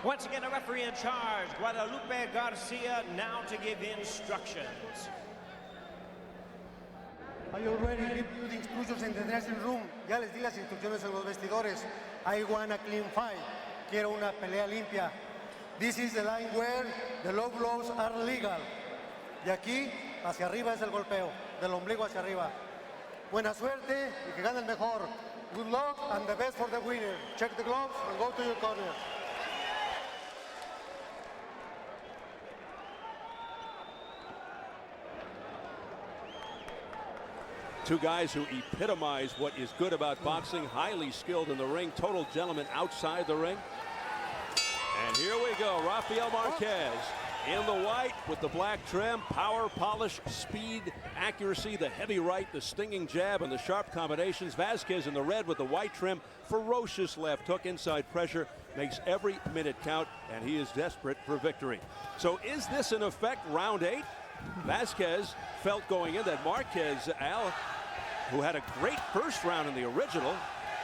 Once again, a referee in charge, Guadalupe Garcia, now to give instructions. I already give you the instructions in the dressing room. Ya les di las instrucciones en los vestidores. I want a clean fight. Quiero una pelea limpia. This is the line where the low blows are legal. De aquí hacia arriba es el golpeo, del ombligo hacia arriba. Buena suerte y que gane el mejor. Good luck and the best for the winner. Check the gloves and go to your corner. Two guys who epitomize what is good about boxing, highly skilled in the ring, total gentlemen outside the ring. And here we go, Rafael Marquez in the white with the black trim, power, polish, speed, accuracy, the heavy right, the stinging jab, and the sharp combinations. Vazquez in the red with the white trim, ferocious left hook, inside pressure, makes every minute count, and he is desperate for victory. So is this in effect round 8? Vazquez felt going in that Marquez, Al, who had a great first round in the original,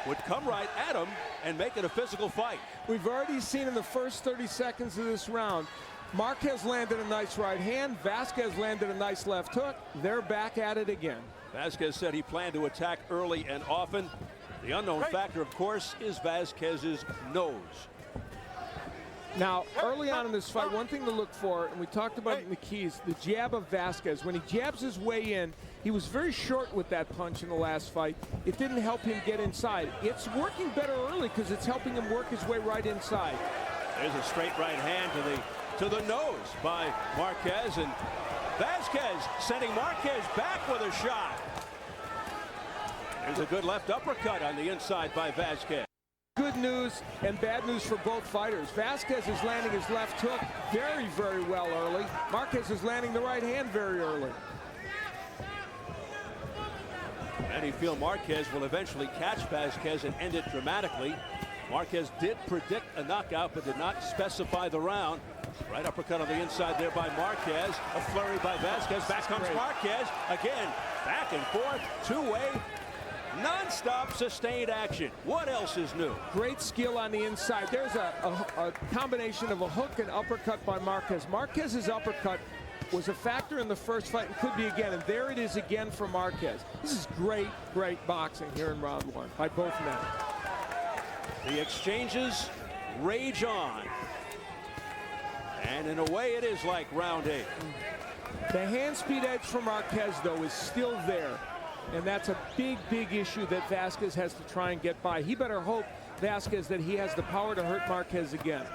would come right at him and make it a physical fight. We've already seen in the first 30 seconds of this round, Marquez landed a nice right hand, Vazquez landed a nice left hook. They're back at it again. Vazquez said he planned to attack early and often. The unknown factor, of course, is Vazquez's nose. Now, early on in this fight, one thing to look for, and we talked about it in the keys, the jab of Vazquez. When he jabs his way in, he was very short with that punch in the last fight. It didn't help him get inside. It's working better early because it's helping him work his way right inside. There's a straight right hand to the nose by Marquez, and Vazquez sending Marquez back with a shot. There's a good left uppercut on the inside by Vazquez. Good news and bad news for both fighters. Vazquez is landing his left hook very, very well early. Marquez is landing the right hand very early. Many feel Marquez will eventually catch Vazquez and end it dramatically. Marquez did predict a knockout but did not specify the round. Right uppercut on the inside there by Marquez. A flurry by Vazquez. Back comes Marquez. Again, back and forth, two-way. Non-stop sustained action. What else is new? Great skill on the inside. There's a combination of a hook and uppercut by Marquez. Marquez's uppercut was a factor in the first fight and could be again. And there it is again for Marquez. This is great, great boxing here in round 1 by both men. The exchanges rage on. And in a way, it is like round 8. The hand speed edge for Marquez, though, is still there. And that's a big, big issue that Vazquez has to try and get by. He better hope, Vazquez, that he has the power to hurt Marquez again.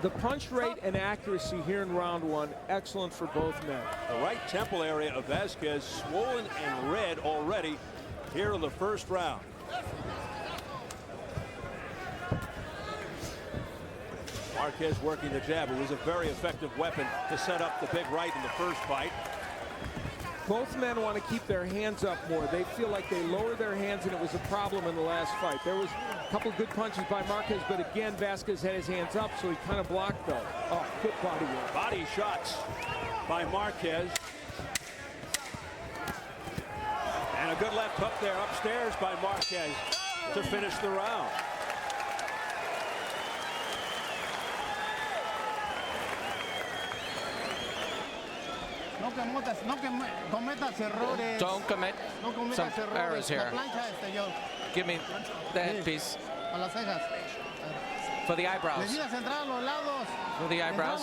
The punch rate and accuracy here in round 1, excellent for both men. The right temple area of Vazquez swollen and red already here in the first round. Marquez working the jab. It was a very effective weapon to set up the big right in the first fight. Both men want to keep their hands up more. They feel like they lowered their hands, and it was a problem in the last fight. There was a couple good punches by Marquez, but again, Vazquez had his hands up, so he kind of blocked, though. Oh, good body work. Body shots by Marquez. And a good left hook there upstairs by Marquez to finish the round. Don't commit some errors here. Give me the headpiece. For the eyebrows. For the eyebrows.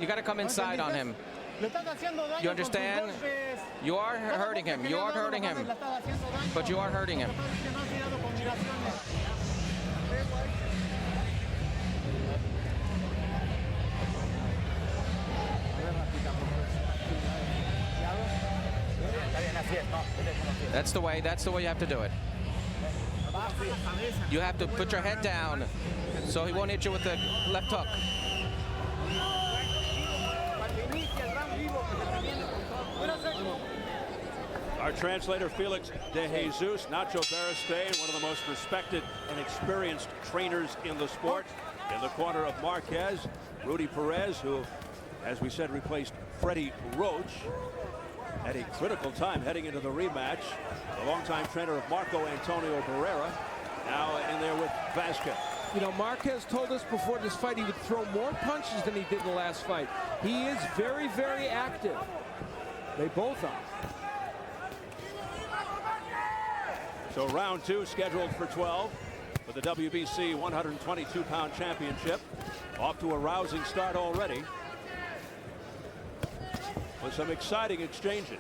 You gotta come inside on him. You understand? You are hurting him. You are hurting him. But you are hurting him. That's the way you have to do it. You have to put your head down so he won't hit you with the left hook. Our translator, Felix de Jesus, Nacho Beristain, one of the most respected and experienced trainers in the sport. In the corner of Marquez, Rudy Perez, who, as we said, replaced Freddie Roach. at a critical time heading into the rematch. The longtime trainer of Marco Antonio Barrera, now in there with Vazquez. You know, Marquez told us before this fight he would throw more punches than he did in the last fight. He is very, very active. They both are. So round 2 scheduled for 12 for the WBC 122-pound championship. Off to a rousing start already with some exciting exchanges.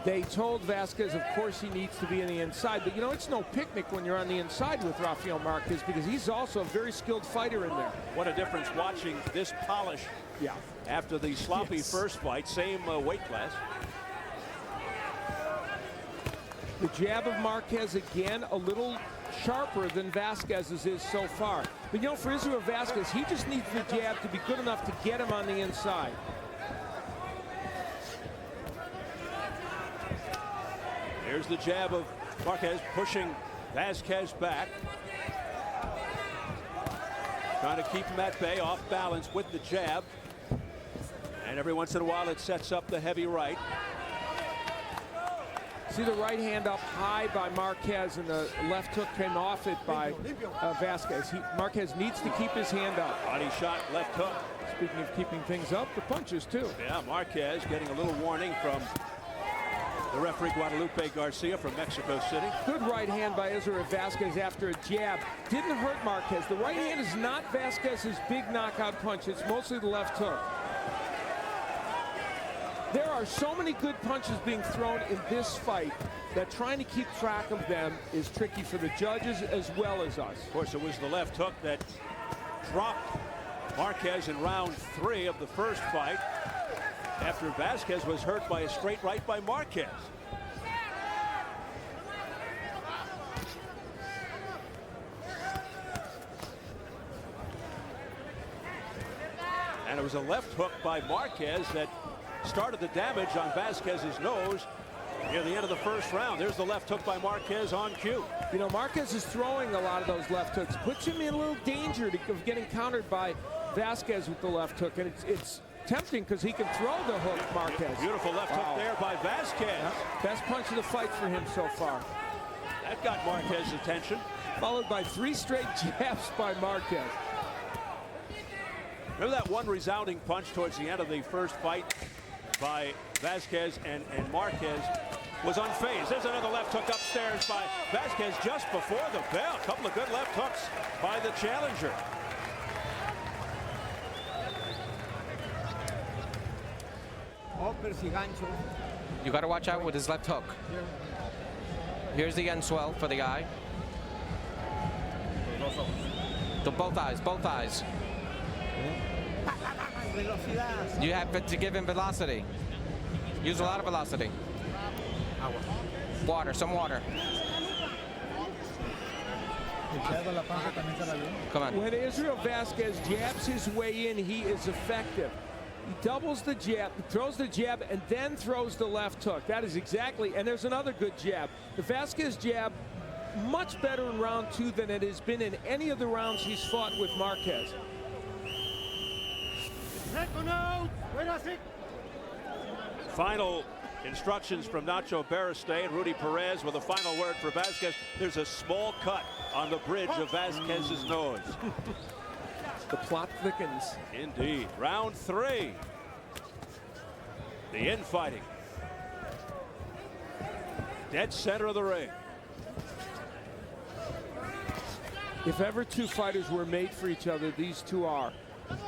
They told Vazquez, of course, he needs to be in the inside. But, you know, it's no picnic when you're on the inside with Rafael Marquez because he's also a very skilled fighter in there. What a difference watching this polish after the sloppy first fight. Same weight class. The jab of Marquez, again, a little sharper than Vazquez's is so far. But, you know, for Israel Vazquez, he just needs the jab to be good enough to get him on the inside. Here's the jab of Marquez pushing Vazquez back. Trying to keep him at bay, off balance with the jab. And every once in a while it sets up the heavy right. See the right hand up high by Marquez, and the left hook came off it by Vazquez. Marquez needs to keep his hand up. Body shot, left hook. Speaking of keeping things up, the punches too. Yeah, Marquez getting a little warning from the referee Guadalupe Garcia from Mexico City. Good right hand by Israel Vazquez after a jab. Didn't hurt Marquez. The right hand is not Vazquez's big knockout punch. It's mostly the left hook. There are so many good punches being thrown in this fight that trying to keep track of them is tricky for the judges as well as us. Of course, it was the left hook that dropped Marquez in round 3 of the first fight after Vazquez was hurt by a straight right by Marquez. And it was a left hook by Marquez that started the damage on Vazquez's nose near the end of the first round. There's the left hook by Marquez on cue. You know, Marquez is throwing a lot of those left hooks. Puts him in a little danger of getting countered by Vazquez with the left hook. And it's tempting because he can throw the hook, Marquez. Beautiful left hook there by Vazquez. Yep. Best punch of the fight for him so far. That got Marquez's attention. Followed by 3 straight jabs by Marquez. Remember that one resounding punch towards the end of the first fight by Vazquez and Marquez was unfazed. There's another left hook upstairs by Vazquez just before the bell. A couple of good left hooks by the challenger. You got to watch out with his left hook. Here's the end swell for the eye. Both eyes, both eyes. You have to give him velocity. Use a lot of velocity. Water, some water. Come on. When Israel Vazquez jabs his way in, he is effective. He doubles the jab, throws the jab, and then throws the left hook. That is exactly, and there's another good jab. The Vazquez jab, much better in round 2 than it has been in any of the rounds he's fought with Marquez. Final instructions from Nacho Baristay and Rudy Perez with a final word for Vazquez. There's a small cut on the bridge of Vazquez's nose. The plot thickens. Indeed. Round 3. The infighting. Dead center of the ring. If ever 2 fighters were made for each other, these 2 are.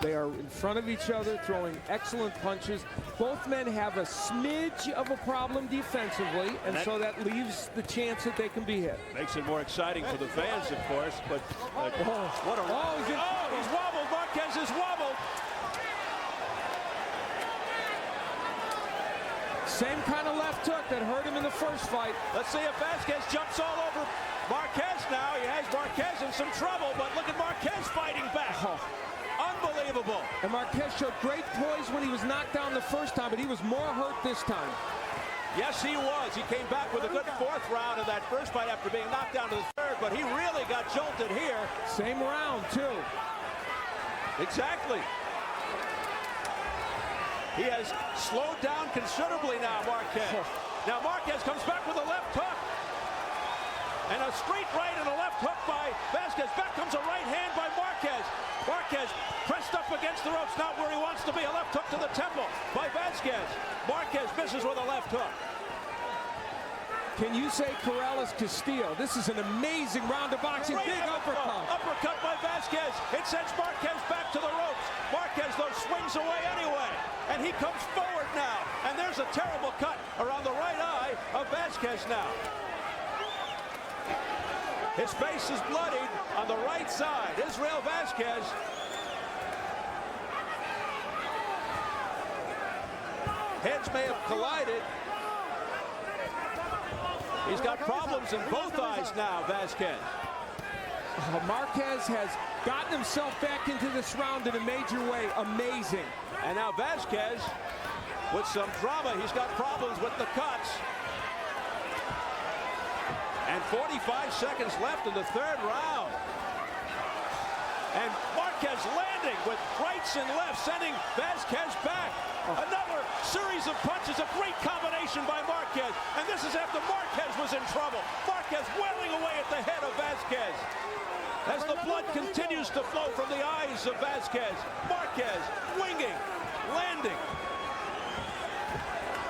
They are in front of each other, throwing excellent punches. Both men have a smidge of a problem defensively, and so that leaves the chance that they can be hit. Makes it more exciting for the fans, of course, but what a... he's wobbled. Marquez is wobbled. Same kind of left hook that hurt him in the first fight. Let's see if Vazquez jumps all over Marquez now. He has Marquez in some trouble, but look at Marquez fighting back. Unbelievable. And Marquez showed great poise when he was knocked down the first time, but he was more hurt this time. Yes, he was. He came back with a good 4th round of that first fight after being knocked down to the 3rd, but he really got jolted here. Same round, too. Exactly. He has slowed down considerably now, Marquez. Now Marquez comes back with a left hook. And a straight right and a left hook by Vazquez. Back comes a right hand by Marquez. Marquez pressed up against the ropes, not where he wants to be. A left hook to the temple by Vazquez. Marquez misses with a left hook. Can you say Corrales Castillo? This is an amazing round of boxing. Great Big uppercut. Uppercut by Vazquez. It sends Marquez back to the ropes. Marquez, though, swings away anyway. And he comes forward now. And there's a terrible cut around the right eye of Vazquez now. His face is bloodied on the right side. Israel Vazquez. Heads may have collided. He's got problems in both eyes now, Vazquez. Marquez has gotten himself back into this round in a major way. Amazing. And now Vazquez with some drama. He's got problems with the cuts. And 45 seconds left in the third round. And Marquez landing with rights and lefts, sending Vazquez back. Another series of punches, a great combination by Marquez. And this is after Marquez was in trouble. Marquez wailing away at the head of Vazquez. As the blood continues to flow from the eyes of Vazquez. Marquez winging, landing.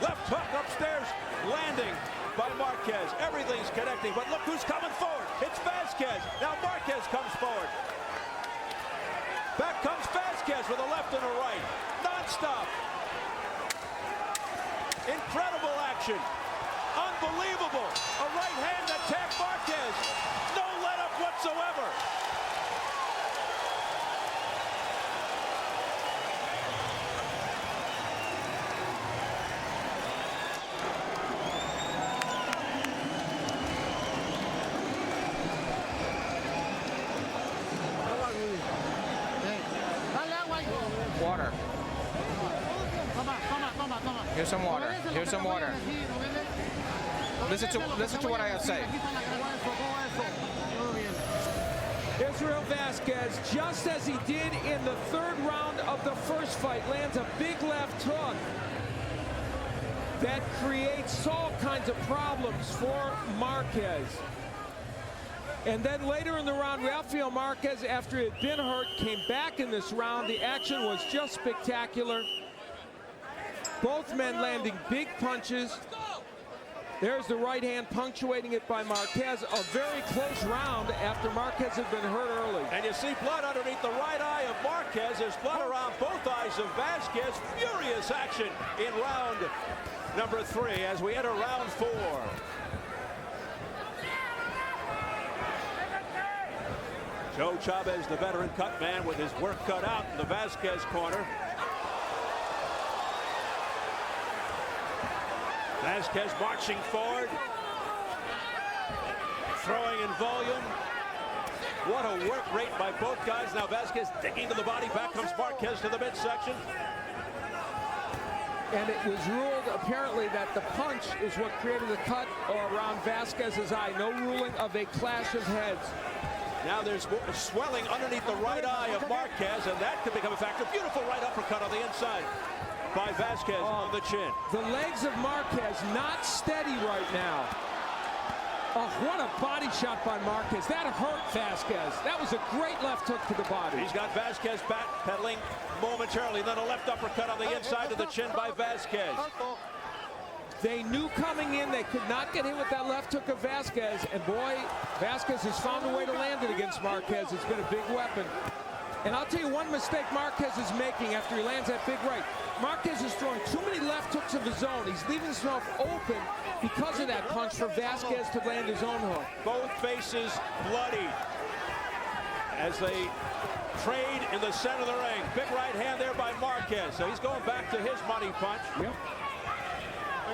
Left hook upstairs, landing by Marquez. Everything's connecting, but look who's coming forward. It's Vazquez. Now Marquez comes forward. Back comes Vazquez with a left and a right. Non-stop. Incredible action. Unbelievable. A right hand attack Marquez. No let-up whatsoever. Water. Here's some water. Here's some water. Listen to what I have to say. Israel Vazquez, just as he did in the third round of the first fight, lands a big left hook that creates all kinds of problems for Marquez. And then later in the round, Rafael Marquez, after he had been hurt, came back in this round. The action was just spectacular. Both men landing big punches. There's the right hand punctuating it by Marquez. A very close round after Marquez had been hurt early. And you see blood underneath the right eye of Marquez. There's blood around both eyes of Vazquez. Furious action in round number 3 as we enter round 4. Joe Chavez, the veteran cut man, with his work cut out in the Vazquez corner. Vazquez marching forward, throwing in volume. What a work rate by both guys. Now Vazquez digging to the body. Back comes Marquez to the midsection. And it was ruled apparently that the punch is what created the cut around Vazquez's eye. No ruling of a clash of heads. Now there's swelling underneath the right eye of Marquez, and that could become a factor. Beautiful right uppercut on the inside by Vazquez on the chin. The legs of Marquez not steady right now. Oh, what a body shot by Marquez. That hurt Vazquez. That was a great left hook to the body. He's got Vazquez backpedaling momentarily, then a left uppercut on the inside of the chin by Vazquez. They knew coming in they could not get hit with that left hook of Vazquez, and boy, Vazquez has found a way to land it against Marquez. It's been a big weapon. And I'll tell you one mistake Marquez is making after he lands that big right. Marquez is throwing too many left hooks of his own. He's leaving himself open because of that punch for Vazquez to land his own hook. Both faces bloody as they trade in the center of the ring. Big right hand there by Marquez. So he's going back to his money punch. Yep.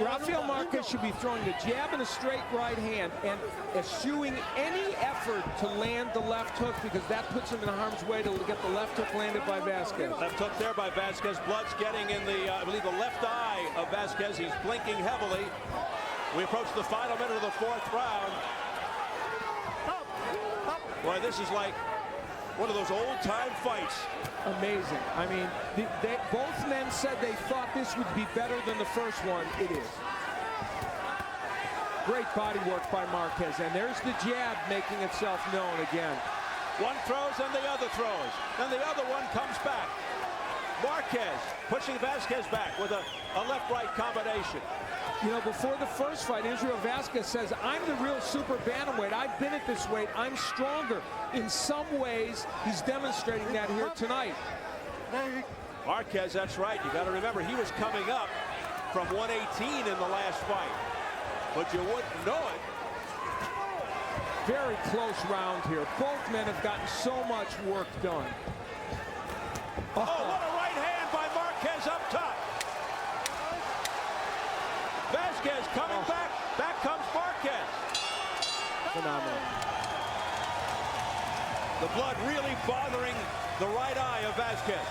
Rafael Marquez should be throwing the jab and a straight right hand and eschewing any effort to land the left hook, because that puts him in harm's way to get the left hook landed by Vazquez. Left hook there by Vazquez. Blood's getting in the, I believe, the left eye of Vazquez. He's blinking heavily. We approach the final minute of the 4th round. Boy, this is like One of those old-time fights. Amazing. I mean, both men said they thought this would be better than the first one. It is. Great body work by Marquez, and there's the jab making itself known again. One throws and the other throws. Then the other one comes back. Marquez pushing Vazquez back with a left-right combination. You know, before the first fight, Israel Vazquez says, I'm the real super bantamweight. I've been at this weight. I'm stronger. In some ways, he's demonstrating that here tonight. Marquez, that's right. You got to remember, he was coming up from 118 in the last fight. But you wouldn't know it. Very close round here. Both men have gotten so much work done. Oh, what a right hand by Marquez up top. Vazquez coming back. Back comes Marquez. Phenomenal. The blood really bothering the right eye of Vazquez.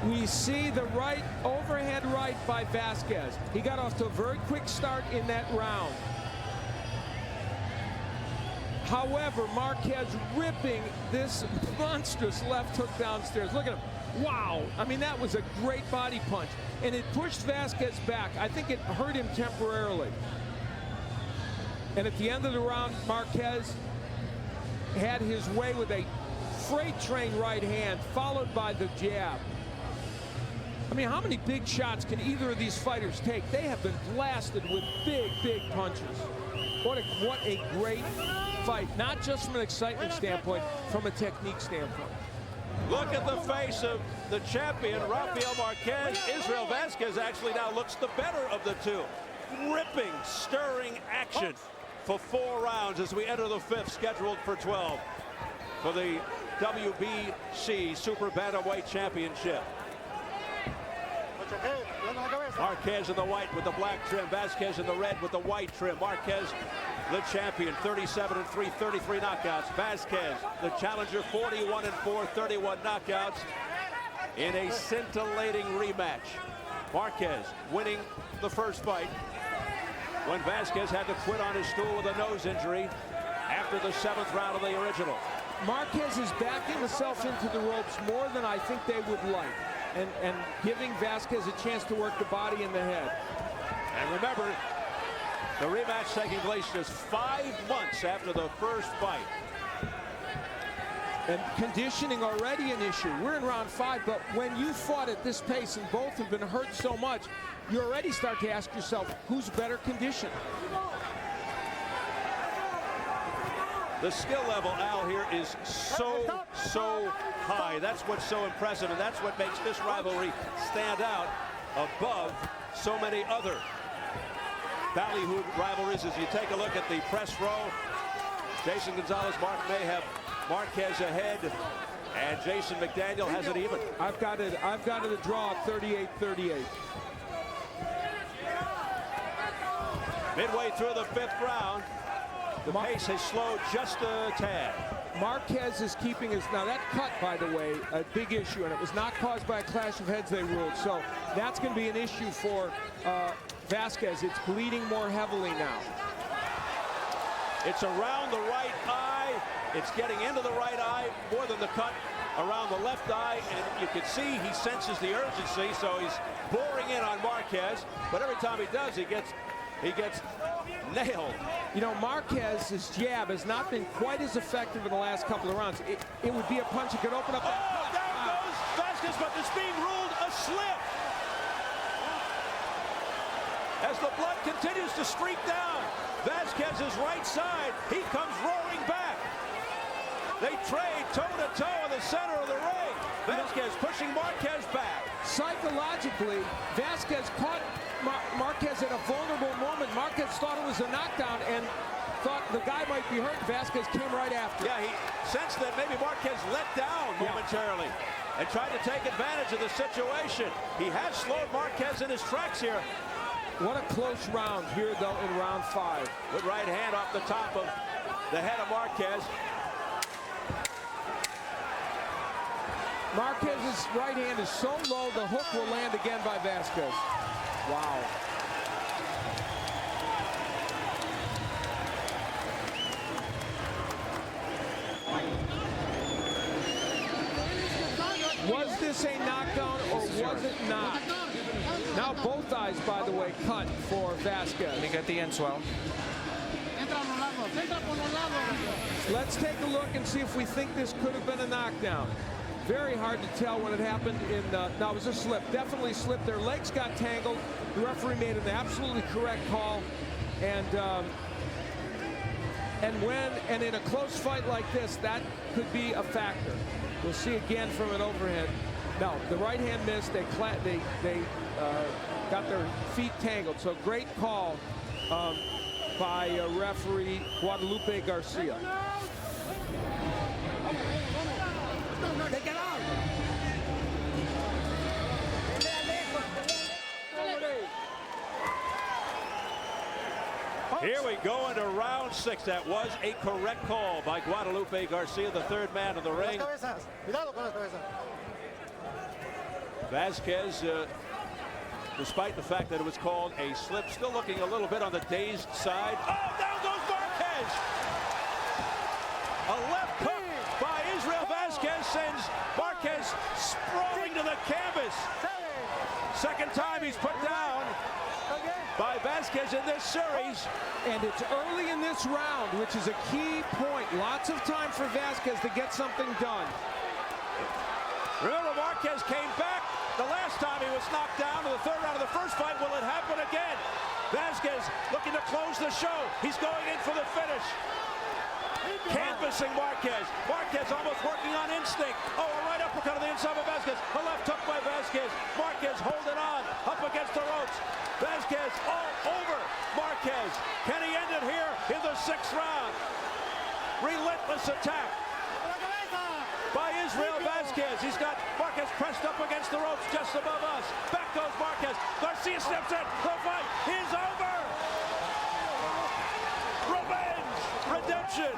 We see the right overhead right by Vazquez. He got off to a very quick start in that round. However, Marquez ripping this monstrous left hook downstairs. Look at him. Wow. I mean, that was a great body punch. And it pushed Vazquez back. I think it hurt him temporarily. And at the end of the round, Marquez had his way with a freight train right hand, followed by the jab. I mean, how many big shots can either of these fighters take? They have been blasted with big, big punches. What a great fight, not just from an excitement standpoint, from a technique standpoint. Look at the face of the champion, Rafael Marquez. Israel Vazquez actually now looks the better of the two. Ripping, stirring action for 4 rounds as we enter the 5th, scheduled for 12 for the WBC Super Bantamweight Championship. Marquez in the white with the black trim. Vazquez in the red with the white trim. Marquez, the champion, 37-3, 33 knockouts. Vazquez, the challenger, 41-4, 31 knockouts in a scintillating rematch. Marquez winning the first fight when Vazquez had to quit on his stool with a nose injury after the 7th round of the original. Marquez is backing himself into the ropes more than I think they would like. And giving Vazquez a chance to work the body and the head. And remember, the rematch taking place just 5 months after the first fight. And conditioning already an issue. We're in round 5, but when you fought at this pace and both have been hurt so much, you already start to ask yourself, who's better conditioned? The skill level, Al, here is so high. That's what's so impressive, and that's what makes this rivalry stand out above so many other ballyhoo rivalries. As you take a look at the press row, Jason Gonzalez, Mark may have Marquez ahead, and Jason McDaniel has it even. I've got it a draw, 38-38. Midway through the 5th round, the pace has slowed just a tad. Marquez is keeping his, now that cut, by the way, a big issue, and it was not caused by a clash of heads, they ruled. So that's going to be an issue for Vazquez. It's bleeding more heavily now. It's around the right eye. It's getting into the right eye more than the cut around the left eye, and you can see he senses the urgency, so he's boring in on Marquez. But every time he does, he gets nailed. You know, Marquez's jab has not been quite as effective in the last couple of rounds. It would be a punch that could open up. Oh, down goes Vazquez, but it's being ruled a slip. As the blood continues to streak down Vazquez's right side, he comes roaring back. They trade toe-to-toe in the center of the ring. Vazquez pushing Marquez back. Psychologically, Vazquez caught Marquez at a vulnerable moment. Marquez thought it was a knockdown and thought the guy might be hurt. Vazquez came right after. Yeah, he sensed that maybe Marquez let down momentarily and tried to take advantage of the situation. He has slowed Marquez in his tracks here. What a close round here, though, in round 5. Good right hand off the top of the head of Marquez. Marquez's right hand is so low, the hook will land again by Vazquez. Wow. Was this a knockdown or was it not? Now both eyes, by the way, cut for Vazquez. Let me get the in swell. Let's take a look and see if we think this could have been a knockdown. Very hard to tell when it happened in, no, it was a slip, definitely slipped. Their legs got tangled. The referee made an absolutely correct call. And in a close fight like this, that could be a factor. We'll see again from an overhead. No, the right hand missed. They got their feet tangled. So great call by referee Guadalupe Garcia. Here we go into round 6. That was a correct call by Guadalupe Garcia, the third man in the ring. Vazquez, despite the fact that it was called a slip, still looking a little bit on the dazed side. Oh, down goes Marquez! A left hook by Israel Vazquez sends Marquez sprawling to the canvas. Second time he's put down by Vazquez in this series. And it's early in this round, which is a key point. Lots of time for Vazquez to get something done. Remember, Marquez came back the last time he was knocked down in the third round of the first fight. Will it happen again? Vazquez looking to close the show. He's going in for the finish. Canvassing Marquez. Marquez almost working on instinct. Oh, a right uppercut on the inside of Vazquez. A left hook by Vazquez. Marquez holding on up against the ropes. Vazquez all over Marquez. Can he end it here in the 6th round? Relentless attack by Israel Vazquez. He's got Marquez pressed up against the ropes just above us. Back goes Marquez. Garcia steps in. The fight is over. Revenge. Redemption.